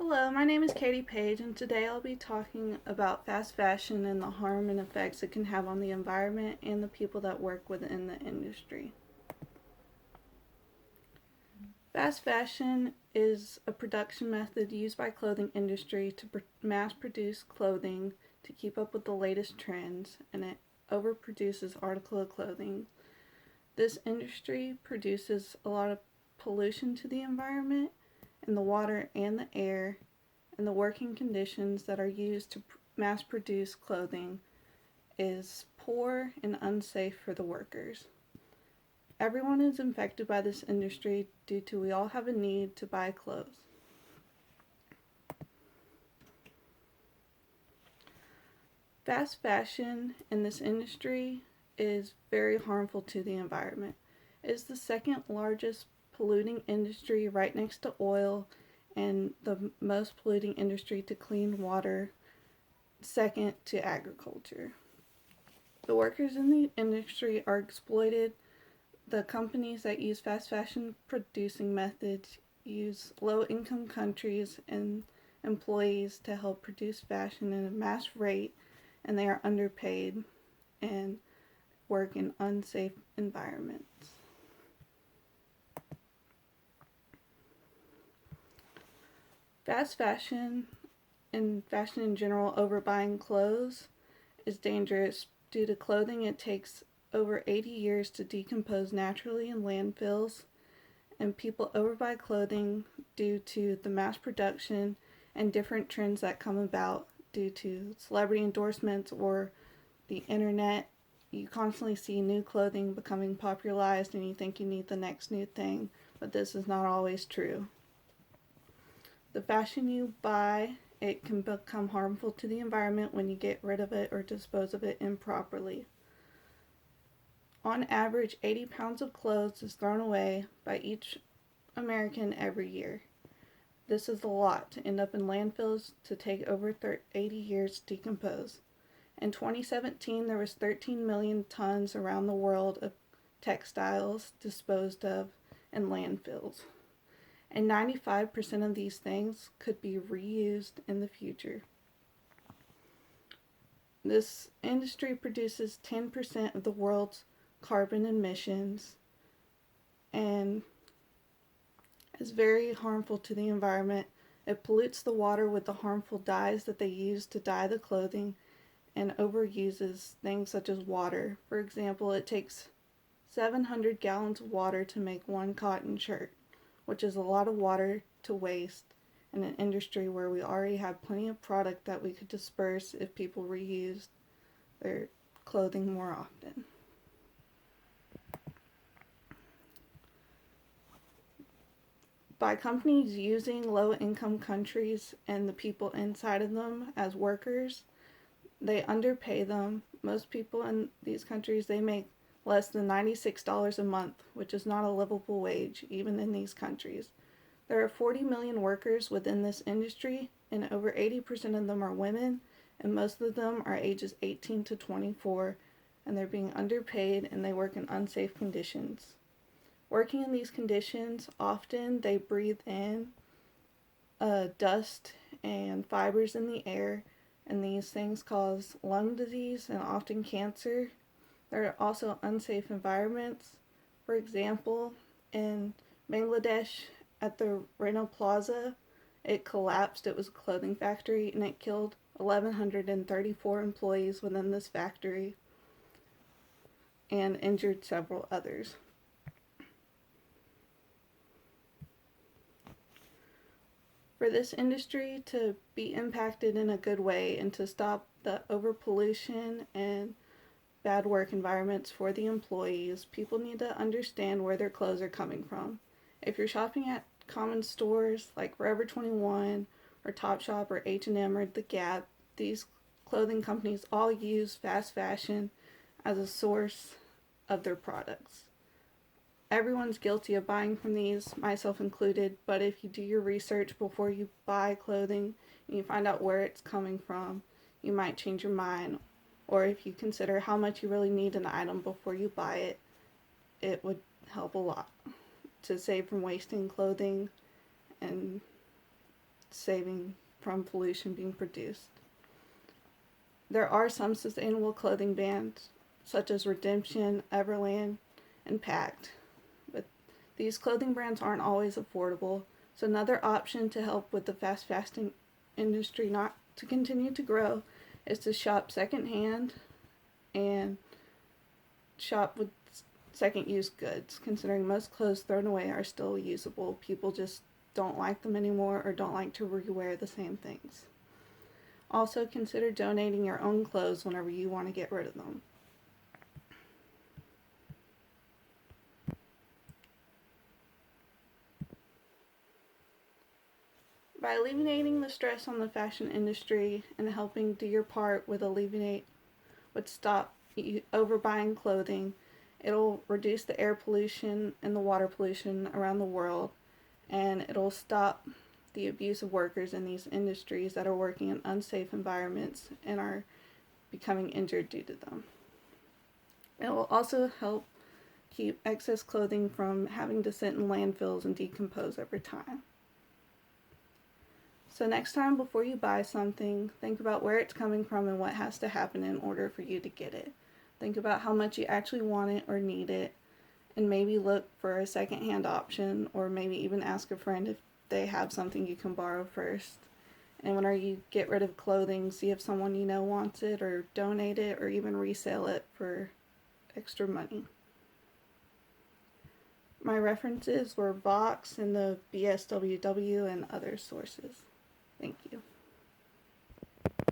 Hello, my name is Katie Page, and today I'll be talking about fast fashion and the harm and effects it can have on the environment and the people that work within the industry. Fast fashion is a production method used by clothing industry to mass produce clothing to keep up with the latest trends, and it overproduces article of clothing. This industry produces a lot of pollution to the environment in the water and the air, and the working conditions that are used to mass produce clothing is poor and unsafe for the workers. Everyone is infected by this industry due to we all have a need to buy clothes. Fast fashion in this industry is very harmful to the environment. It is the second largest polluting industry right next to oil and the most polluting industry to clean water, second to agriculture. The workers in the industry are exploited. The companies that use fast fashion producing methods use low income countries and employees to help produce fashion at a mass rate, and they are underpaid and work in unsafe environments. Fast fashion and fashion in general, overbuying clothes is dangerous. Due to clothing, it takes over 80 years to decompose naturally in landfills, and people overbuy clothing due to the mass production and different trends that come about due to celebrity endorsements or the internet. You constantly see new clothing becoming popularized and you think you need the next new thing, but this is not always true. The fashion you buy, it can become harmful to the environment when you get rid of it or dispose of it improperly. On average, 80 pounds of clothes is thrown away by each American every year. This is a lot to end up in landfills to take over 80 years to decompose. In 2017, there was 13 million tons around the world of textiles disposed of in landfills, and 95% of these things could be reused in the future. This industry produces 10% of the world's carbon emissions and is very harmful to the environment. It pollutes the water with the harmful dyes that they use to dye the clothing and overuses things such as water. For example, it takes 700 gallons of water to make one cotton shirt, which is a lot of water to waste in an industry where we already have plenty of product that we could disperse if people reused their clothing more often. By companies using low income countries and the people inside of them as workers, they underpay them. Most people in these countries, they make less than $96 a month, which is not a livable wage even in these countries. There are 40 million workers within this industry, and over 80% of them are women, and most of them are ages 18 to 24, and they're being underpaid and they work in unsafe conditions. Working in these conditions, often they breathe in dust and fibers in the air, and these things cause lung disease and often cancer. There are also unsafe environments. For example, in Bangladesh at the Rana Plaza, it collapsed. It was a clothing factory and it killed 1,134 employees within this factory and injured several others. For this industry to be impacted in a good way and to stop the overpollution and bad work environments for the employees, people need to understand where their clothes are coming from. If you're shopping at common stores like Forever 21 or Topshop or H&M or The Gap, these clothing companies all use fast fashion as a source of their products. Everyone's guilty of buying from these, myself included, but if you do your research before you buy clothing and you find out where it's coming from, you might change your mind. Or if you consider how much you really need an item before you buy it, it would help a lot to save from wasting clothing and saving from pollution being produced. There are some sustainable clothing brands, such as Redemption, Everland, and Pact, but these clothing brands aren't always affordable, so another option to help with the fast fashion industry not to continue to grow is to shop secondhand and shop with second use goods, considering most clothes thrown away are still usable. People just don't like them anymore or don't like to rewear the same things. Also, consider donating your own clothes whenever you want to get rid of them. By alleviating the stress on the fashion industry and helping do your part with stop overbuying clothing, it'll reduce the air pollution and the water pollution around the world, and it'll stop the abuse of workers in these industries that are working in unsafe environments and are becoming injured due to them. It will also help keep excess clothing from having to sit in landfills and decompose over time. So next time before you buy something, think about where it's coming from and what has to happen in order for you to get it. Think about how much you actually want it or need it, and maybe look for a secondhand option, or maybe even ask a friend if they have something you can borrow first. And whenever you get rid of clothing, see if someone you know wants it, or donate it, or even resell it for extra money. My references were Vox and the BSWW and other sources. Thank you.